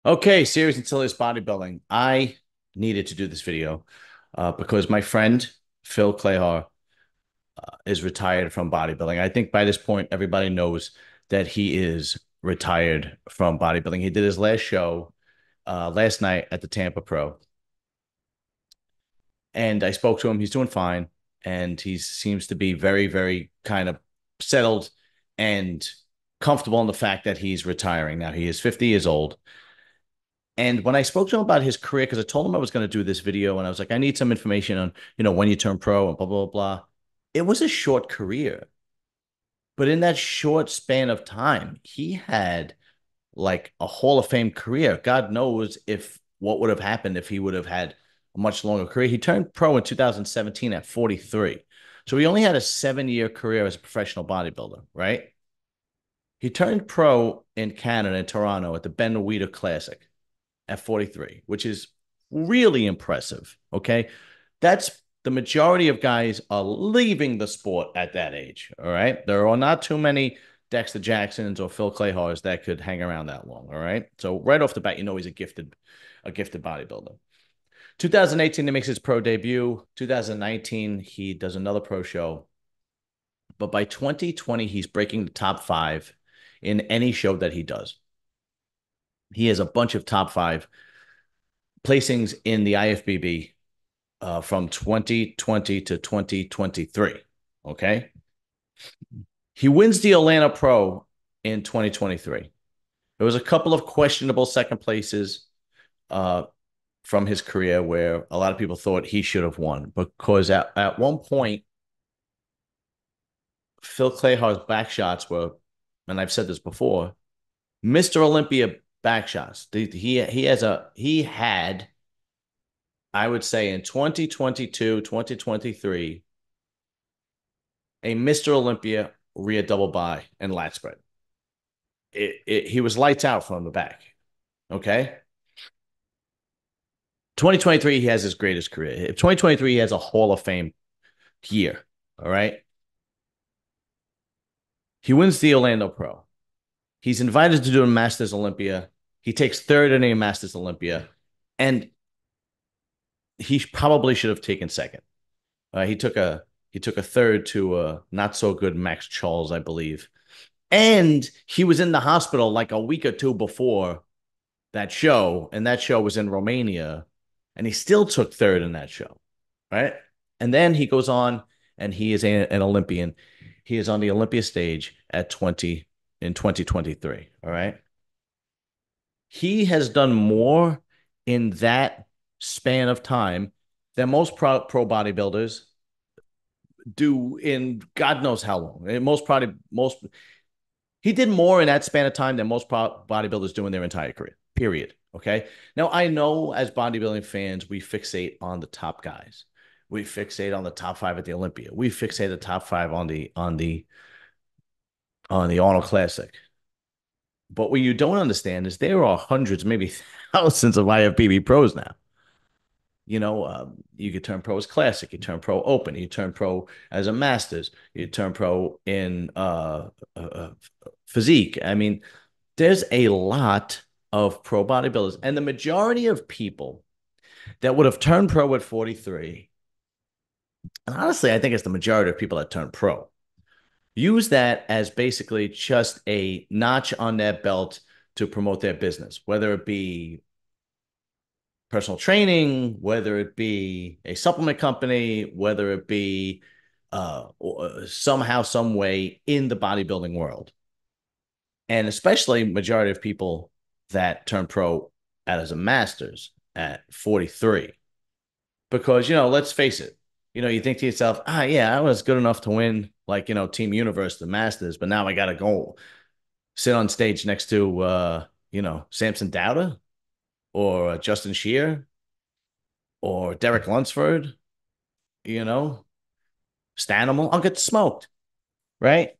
Okay, serious and serious bodybuilding. I needed to do this video because my friend Phil Clahar is retired from bodybuilding. I think by this point, everybody knows that he is retired from bodybuilding. He did his last show last night at the Tampa Pro, and I spoke to him. He's doing fine, and he seems to be very, very kind of settled and comfortable in the fact that he's retiring. Now, he is 50 years old. And when I spoke to him about his career, because I told him I was going to do this video, and I was like, I need some information on, when you turn pro and blah, blah, blah. It was a short career. But in that short span of time, he had like a Hall of Fame career. God knows if what would have happened if he would have had a much longer career. He turned pro in 2017 at 43. So he only had a 7-year career as a professional bodybuilder, right? He turned pro in Canada, in Toronto, at the Ben Weider Classic at 43, which is really impressive. Okay. That's the majority of guys are leaving the sport at that age. All right. There are not too many Dexter Jacksons or Phil Clayhars that could hang around that long. All right. So right off the bat, he's a gifted bodybuilder. 2018, he makes his pro debut. 2019, he does another pro show. But by 2020, he's breaking the top five in any show that he does. He has a bunch of top five placings in the IFBB from 2020 to 2023. Okay. He wins the Atlanta Pro in 2023. There was a couple of questionable second places uh, from his career where a lot of people thought he should have won because at one point, Phil Clahar's back shots were, and I've said this before, Mr. Olympia back shots. He had, I would say, in 2022, 2023, a Mr. Olympia rear double by and lat spread. He was lights out from the back. Okay. 2023, he has his greatest career. 2023, he has a Hall of Fame year. All right. He wins the Orlando Pro. He's invited to do a Masters Olympia. He takes third in a Masters Olympia. And he probably should have taken second. He took a third to a not so good Max Charles, I believe. And he was in the hospital like a week or two before that show, and that show was in Romania, and he still took third in that show, right? And then he goes on, and he is an Olympian. He is on the Olympia stage at 20 in 2023. All right. He has done more in that span of time than most pro bodybuilders do in God knows how long. Most he did more in that span of time than most bodybuilders do in their entire career. Period. Okay. Now I know as bodybuilding fans, we fixate on the top guys. We fixate on the top five at the Olympia. We fixate the top five on the Arnold Classic. But what you don't understand is there are hundreds, maybe thousands of IFBB pros now. You could turn pro as classic, you turn pro open, you turn pro as a masters, you turn pro in physique. I mean, there's a lot of pro bodybuilders, and the majority of people that would have turned pro at 43, and honestly, I think it's the majority of people that turn pro, use that as basically just a notch on their belt to promote their business, whether it be personal training, whether it be a supplement company, whether it be somehow, some way in the bodybuilding world. And especially majority of people that turn pro as a master's at 43. Because, let's face it, you think to yourself, yeah, I was good enough to win like, Team Universe, the Masters, but now I got to go sit on stage next to, Samson Dowda or Justin Shear or Derek Lunsford, you know, Stanimal, I'll get smoked, right?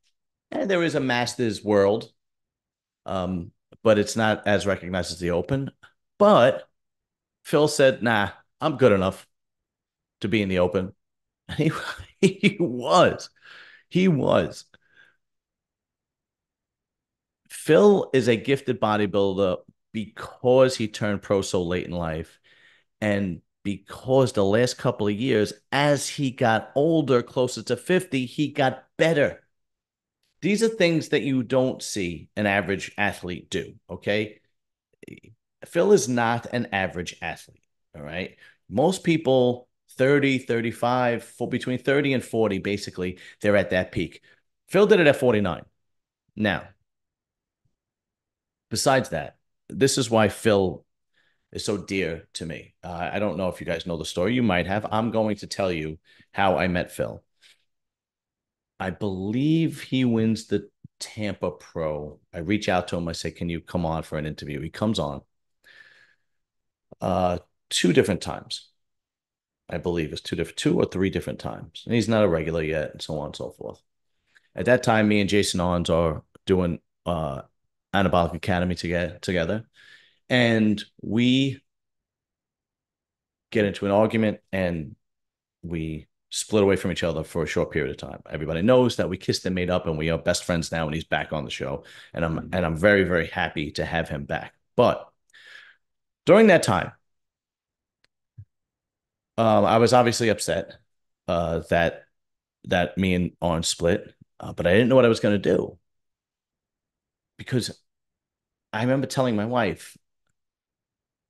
And there is a Masters world, um, but it's not as recognized as the Open. But Phil said, nah, I'm good enough to be in the Open. He, he was. He was. Phil is a gifted bodybuilder because he turned pro so late in life, and because the last couple of years, as he got older, closer to 50, he got better. These are things that you don't see an average athlete do. Okay. Phil is not an average athlete. All right. Most people, 30, 35, for between 30 and 40, basically, they're at that peak. Phil did it at 49. Now, besides that, this is why Phil is so dear to me. I don't know if you guys know the story. You might have. I'm going to tell you how I met Phil. I believe he wins the Tampa Pro. I reach out to him. I say, "Can you come on for an interview?" He comes on uh, two different times. I believe it's two or three different times. And he's not a regular yet, and so on and so forth. At that time, me and Jason Owens are doing Anabolic Academy together. And we get into an argument and we split away from each other for a short period of time. Everybody knows that we kissed and made up and we are best friends now and he's back on the show. And I'm very, very happy to have him back. But during that time, I was obviously upset that me and Arn split, but I didn't know what I was going to do because I remember telling my wife,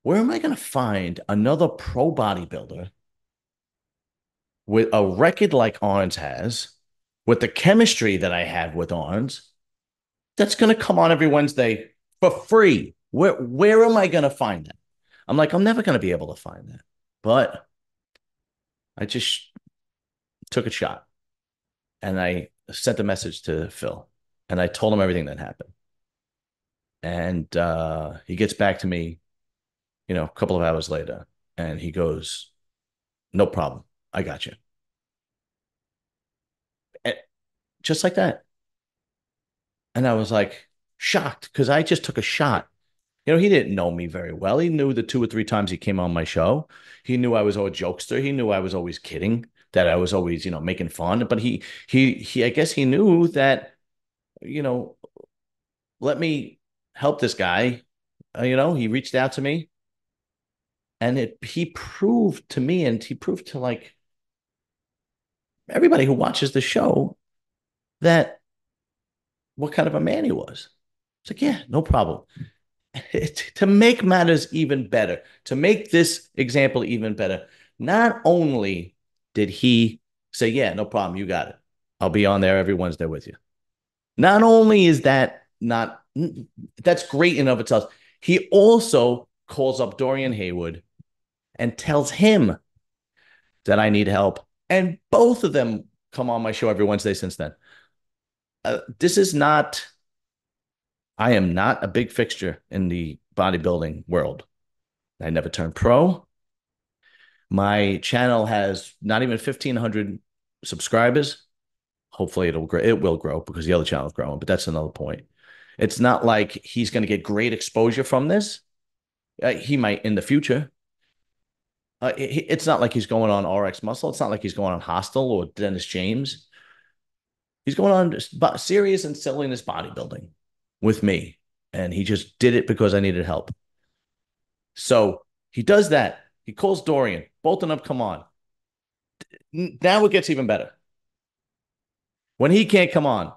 where am I going to find another pro bodybuilder with a record like Arns has, with the chemistry that I have with Arns, that's going to come on every Wednesday for free? Where am I going to find that? I'm like, I'm never going to be able to find that. But I just took a shot and I sent a message to Phil and I told him everything that happened. And he gets back to me, a couple of hours later, and he goes, "No problem. I got you." And just like that. And I was like shocked because I just took a shot. He didn't know me very well. He knew the two or three times he came on my show. He knew I was always a jokester. He knew I was always kidding, that I was always, making fun. But I guess he knew that, you know, let me help this guy. He reached out to me and he proved to me and he proved to like everybody who watches the show that what kind of a man he was. It's like, yeah, no problem. To make matters even better, to make this example even better, not only did he say, "Yeah, no problem, you got it. I'll be on there every Wednesday with you." Not only is that not that's great in and of itself, he also calls up Dorian Haywood and tells him that I need help. And both of them come on my show every Wednesday since then. This is not, I am not a big fixture in the bodybuilding world. I never turned pro. My channel has not even 1,500 subscribers. Hopefully it'll grow. It will grow because the other channel is growing, but that's another point. It's not like he's going to get great exposure from this. He might in the future. It's not like he's going on RX Muscle. It's not like he's going on Hostel or Dennis James. He's going on serious and silliness bodybuilding with me. And he just did it because I needed help. So he does that. He calls Dorian. Both of them come on. Now it gets even better. When he can't come on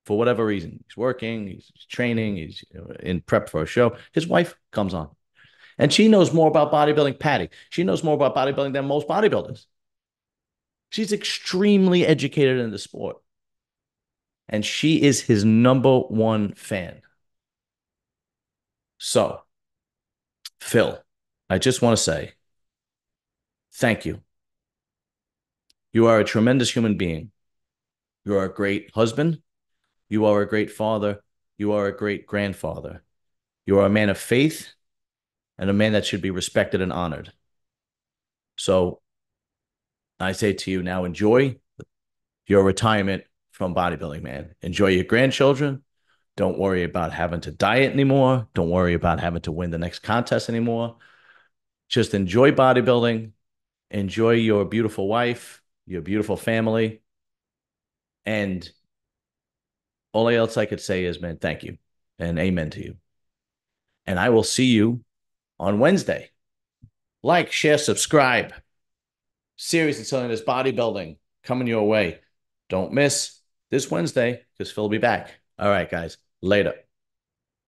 for whatever reason, he's working, he's training, he's in prep for a show, his wife comes on. And she knows more about bodybuilding, Patty. She knows more about bodybuilding than most bodybuilders. She's extremely educated in the sport. And she is his number one fan. So, Phil, I just want to say thank you. You are a tremendous human being. You are a great husband. You are a great father. You are a great grandfather. You are a man of faith and a man that should be respected and honored. So I say to you now, enjoy your retirement from bodybuilding, man. Enjoy your grandchildren. Don't worry about having to diet anymore. Don't worry about having to win the next contest anymore. Just enjoy bodybuilding. Enjoy your beautiful wife, your beautiful family. And all else I could say is, man, thank you and amen to you. And I will see you on Wednesday. Like, share, subscribe. Series and Silliness Bodybuilding coming your way. Don't miss this Wednesday because Phil will be back. All right, guys. Later.